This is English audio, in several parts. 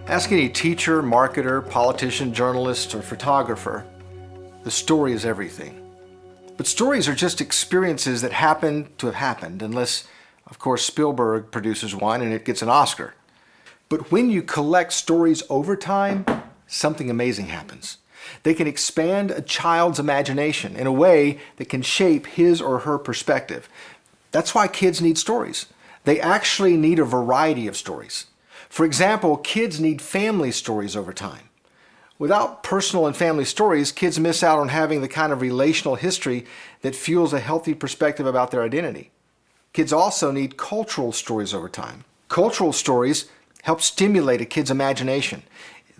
Ask any teacher, marketer, politician, journalist, or photographer. The story is everything. But stories are just experiences that happen to have happened, unless, of course, Spielberg produces one and it gets an Oscar. But when you collect stories over time, something amazing happens. They can expand a child's imagination in a way that can shape his or her perspective. That's why kids need stories. They actually need a variety of stories. For example, kids need family stories over time. Without personal and family stories, kids miss out on having the kind of relational history that fuels a healthy perspective about their identity. Kids also need cultural stories over time. Cultural stories help stimulate a kid's imagination.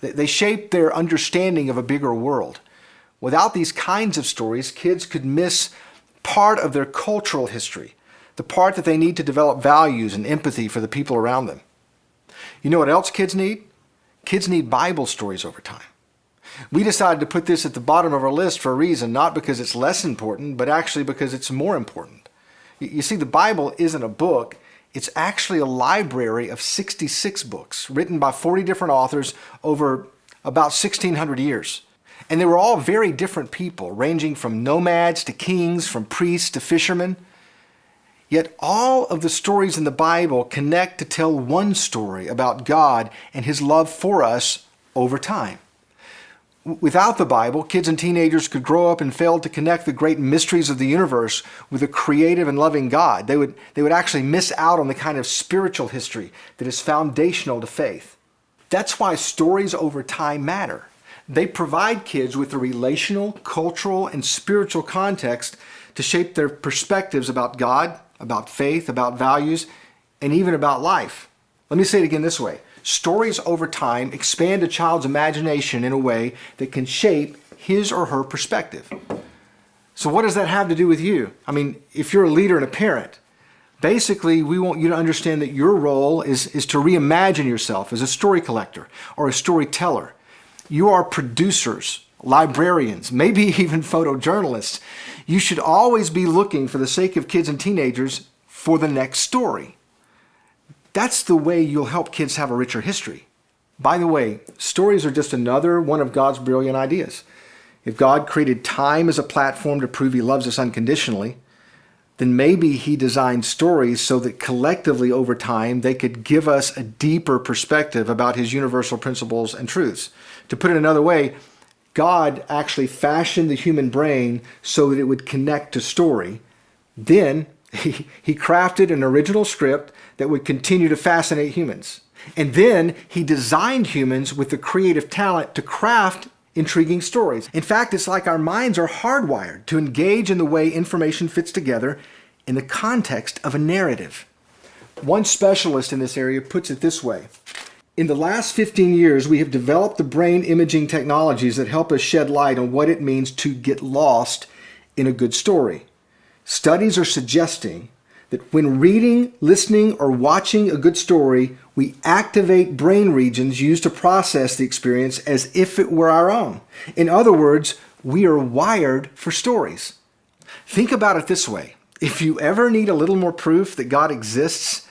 They shape their understanding of a bigger world. Without these kinds of stories, kids could miss part of their cultural history, the part that they need to develop values and empathy for the people around them. You know what else kids need? Kids need Bible stories over time. We decided to put this at the bottom of our list for a reason, not because it's less important, but actually because it's more important. You see, the Bible isn't a book. It's actually a library of 66 books written by 40 different authors over about 1,600 years. And they were all very different people, ranging from nomads to kings, from priests to fishermen. Yet all of the stories in the Bible connect to tell one story about God and His love for us over time. Without the Bible, kids and teenagers could grow up and fail to connect the great mysteries of the universe with a creative and loving God. They would actually miss out on the kind of spiritual history that is foundational to faith. That's why stories over time matter. They provide kids with a relational, cultural, and spiritual context to shape their perspectives about God, about faith, about values, and even about life. Let me say it again this way. Stories over time expand a child's imagination in a way that can shape his or her perspective. So what does that have to do with you? I mean, if you're a leader and a parent, basically we want you to understand that your role is to reimagine yourself as a story collector or a storyteller. You are producers, librarians, maybe even photojournalists. You should always be looking, for the sake of kids and teenagers, for the next story. That's the way you'll help kids have a richer history. By the way, stories are just another one of God's brilliant ideas. If God created time as a platform to prove He loves us unconditionally, then maybe He designed stories so that collectively over time they could give us a deeper perspective about His universal principles and truths. To put it another way, God actually fashioned the human brain so that it would connect to story. Then He crafted an original script that would continue to fascinate humans. And then He designed humans with the creative talent to craft intriguing stories. In fact, it's like our minds are hardwired to engage in the way information fits together in the context of a narrative. One specialist in this area puts it this way. In the last 15 years, we have developed the brain imaging technologies that help us shed light on what it means to get lost in a good story. Studies are suggesting that when reading, listening, or watching a good story, we activate brain regions used to process the experience as if it were our own. In other words, we are wired for stories. Think about it this way. If you ever need a little more proof that God exists,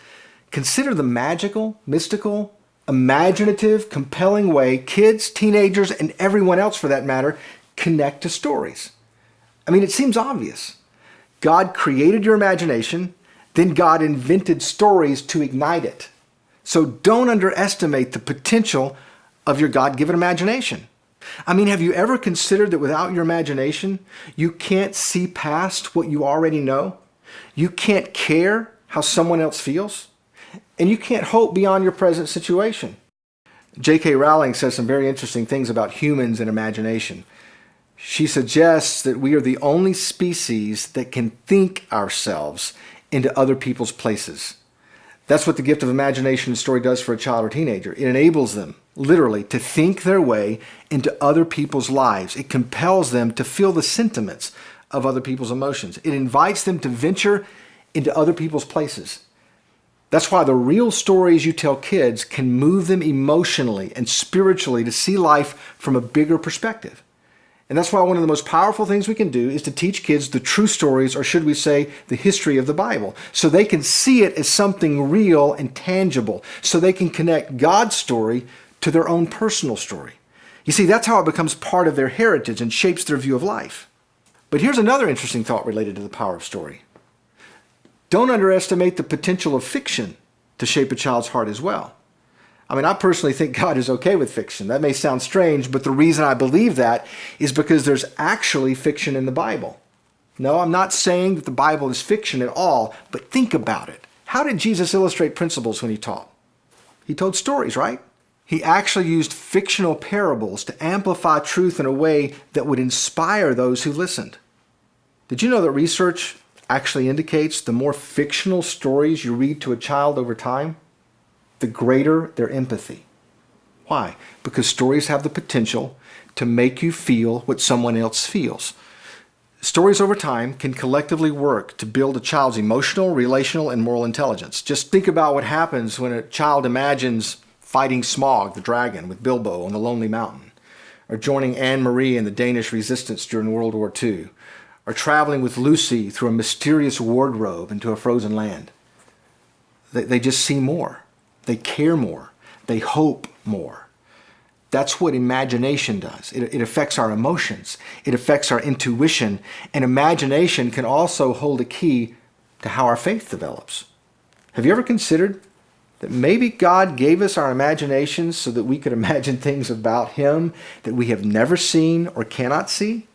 consider the magical, mystical, imaginative, compelling way kids, teenagers, and everyone else for that matter connect to stories. I mean, it seems obvious. God created your imagination, then God invented stories to ignite it. So don't underestimate the potential of your God-given imagination. I mean, have you ever considered that without your imagination, you can't see past what you already know? You can't care how someone else feels? And you can't hope beyond your present situation. J.K. Rowling says some very interesting things about humans and imagination. She suggests that we are the only species that can think ourselves into other people's places. That's what the gift of imagination and story does for a child or teenager. It enables them, literally, to think their way into other people's lives. It compels them to feel the sentiments of other people's emotions. It invites them to venture into other people's places. That's why the real stories you tell kids can move them emotionally and spiritually to see life from a bigger perspective. And that's why one of the most powerful things we can do is to teach kids the true stories, or should we say, the history of the Bible, so they can see it as something real and tangible, so they can connect God's story to to their own personal story. You see, that's how it becomes part of their heritage and shapes their view of life. But here's another interesting thought related to the power of story. Don't underestimate the potential of fiction to shape a child's heart as well. I mean, I personally think God is okay with fiction. That may sound strange, but the reason I believe that is because there's actually fiction in the Bible. No, I'm not saying that the Bible is fiction at all, but think about it. How did Jesus illustrate principles when he taught? He told stories, right? He actually used fictional parables to amplify truth in a way that would inspire those who listened. Did you know that research actually indicates the more fictional stories you read to a child over time, the greater their empathy? Why? Because stories have the potential to make you feel what someone else feels. Stories over time can collectively work to build a child's emotional, relational, and moral intelligence. Just think about what happens when a child imagines fighting Smaug the dragon with Bilbo on the Lonely Mountain, or joining Anne-Marie in the Danish resistance during World War II, or traveling with Lucy through a mysterious wardrobe into a frozen land. They just see more. They care more. They hope more. That's what imagination does. It affects our emotions. It affects our intuition. And imagination can also hold a key to how our faith develops. Have you ever considered that maybe God gave us our imaginations so that we could imagine things about Him that we have never seen or cannot see?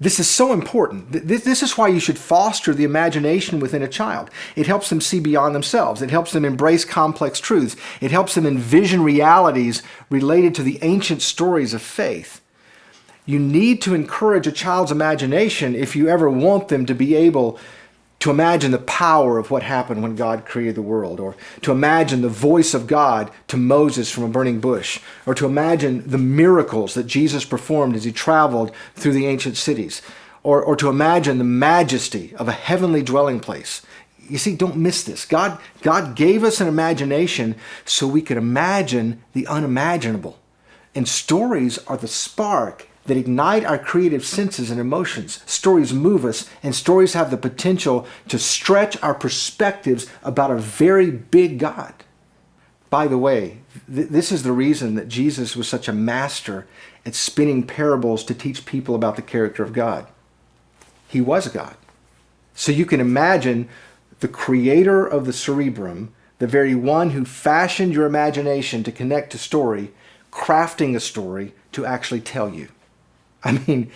This is so important. This is why you should foster the imagination within a child. It helps them see beyond themselves. It helps them embrace complex truths. It helps them envision realities related to the ancient stories of faith. You need to encourage a child's imagination if you ever want them to be able to imagine the power of what happened when God created the world, or to imagine the voice of God to Moses from a burning bush, or to imagine the miracles that Jesus performed as he traveled through the ancient cities, or to imagine the majesty of a heavenly dwelling place. You see, don't miss this. God gave us an imagination so we could imagine the unimaginable. And stories are the spark that ignite our creative senses and emotions. Stories move us, and stories have the potential to stretch our perspectives about a very big God. By the way, this is the reason that Jesus was such a master at spinning parables to teach people about the character of God. He was God. So you can imagine the creator of the cerebrum, the very one who fashioned your imagination to connect to story, crafting a story to actually tell you. I mean,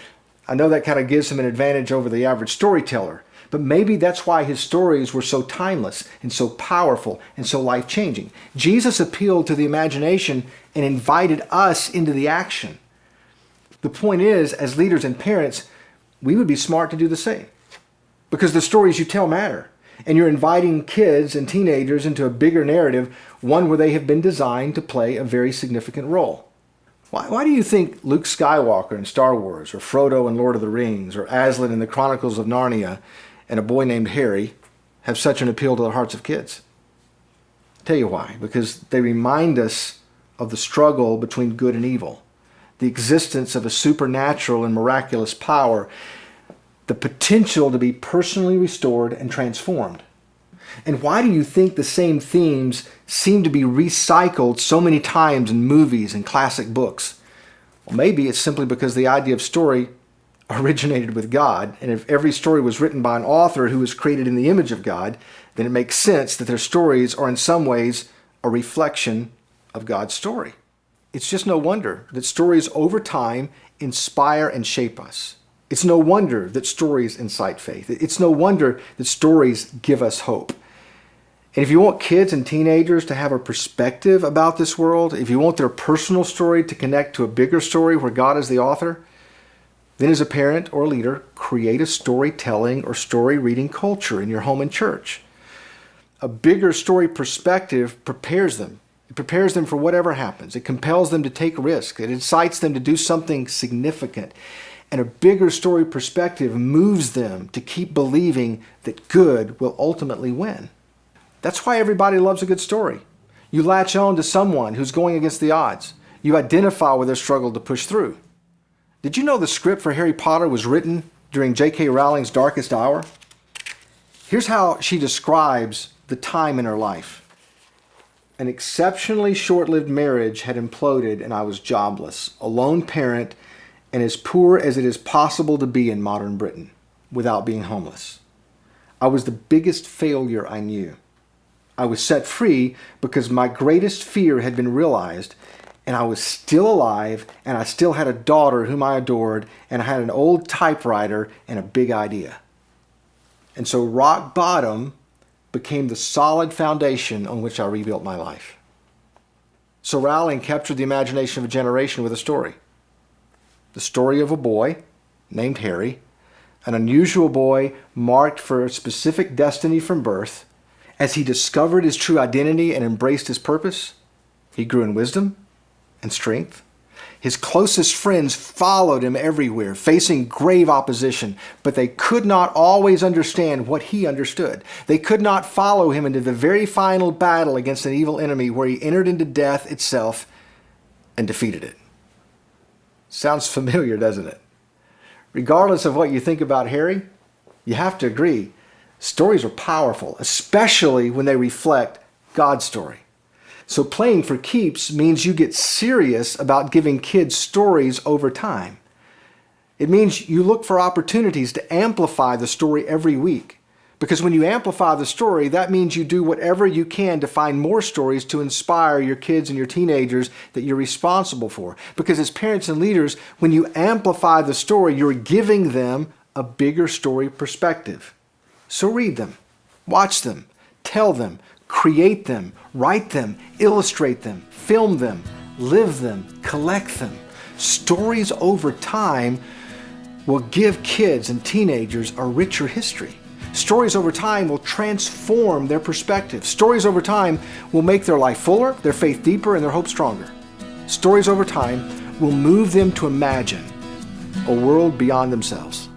I know that kind of gives him an advantage over the average storyteller, but maybe that's why his stories were so timeless and so powerful and so life-changing. Jesus appealed to the imagination and invited us into the action. The point is, as leaders and parents, we would be smart to do the same, because the stories you tell matter, and you're inviting kids and teenagers into a bigger narrative, one where they have been designed to play a very significant role. Why do you think Luke Skywalker in Star Wars, or Frodo in Lord of the Rings, or Aslan in the Chronicles of Narnia, and a boy named Harry have such an appeal to the hearts of kids? I'll tell you why. Because they remind us of the struggle between good and evil, the existence of a supernatural and miraculous power, the potential to be personally restored and transformed. And why do you think the same themes seem to be recycled so many times in movies and classic books? Well, maybe it's simply because the idea of story originated with God, and if every story was written by an author who was created in the image of God, then it makes sense that their stories are in some ways a reflection of God's story. It's just no wonder that stories over time inspire and shape us. It's no wonder that stories incite faith. It's no wonder that stories give us hope. And if you want kids and teenagers to have a perspective about this world, if you want their personal story to connect to a bigger story where God is the author, then as a parent or leader, create a storytelling or story reading culture in your home and church. A bigger story perspective prepares them. It prepares them for whatever happens. It compels them to take risks. It incites them to do something significant. And a bigger story perspective moves them to keep believing that good will ultimately win. That's why everybody loves a good story. You latch on to someone who's going against the odds. You identify with their struggle to push through. Did you know the script for Harry Potter was written during J.K. Rowling's darkest hour? Here's how she describes the time in her life. An exceptionally short-lived marriage had imploded and I was jobless, a lone parent, and as poor as it is possible to be in modern Britain without being homeless. I was the biggest failure I knew. I was set free because my greatest fear had been realized, and I was still alive, and I still had a daughter whom I adored, and I had an old typewriter and a big idea. And so rock bottom became the solid foundation on which I rebuilt my life. So Rowling captured the imagination of a generation with a story. The story of a boy named Harry, an unusual boy marked for a specific destiny from birth. As he discovered his true identity and embraced his purpose, he grew in wisdom and strength. His closest friends followed him everywhere, facing grave opposition, but they could not always understand what he understood. They could not follow him into the very final battle against an evil enemy where he entered into death itself and defeated it. Sounds familiar, doesn't it? Regardless of what you think about Harry, you have to agree, stories are powerful, especially when they reflect God's story. So playing for keeps means you get serious about giving kids stories over time. It means you look for opportunities to amplify the story every week. Because when you amplify the story, that means you do whatever you can to find more stories to inspire your kids and your teenagers that you're responsible for. Because as parents and leaders, when you amplify the story, you're giving them a bigger story perspective. So read them, watch them, tell them, create them, write them, illustrate them, film them, live them, collect them. Stories over time will give kids and teenagers a richer history. Stories over time will transform their perspective. Stories over time will make their life fuller, their faith deeper, and their hope stronger. Stories over time will move them to imagine a world beyond themselves.